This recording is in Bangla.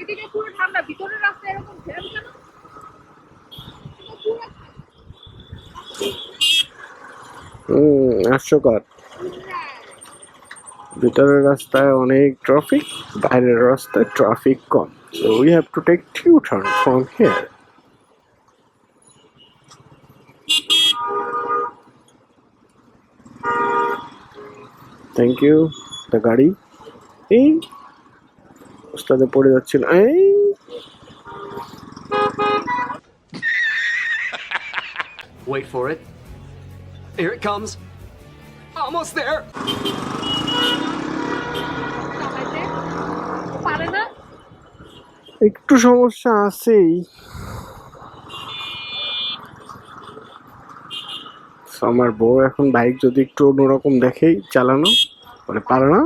এদিকে পুরো ঠান্ডা, ভিতরের রাস্তা এরকম জ্যাম কেন? হাস্যকর। ভিতরের রাস্তায় অনেক ট্রাফিক, বাইরের রাস্তায় traffic com. So we have to take U-turn from here. Thank you. The গাড়ি এই রাস্তাতে পড়ে যাচ্ছিল। এই Wait for it. Here it comes. Almost there. পারে না। একটু সমস্যা আছেই। আমার বউ এখন বাইক যদি একটু অন্যরকম দেখেই চালানো, মানে পারে না।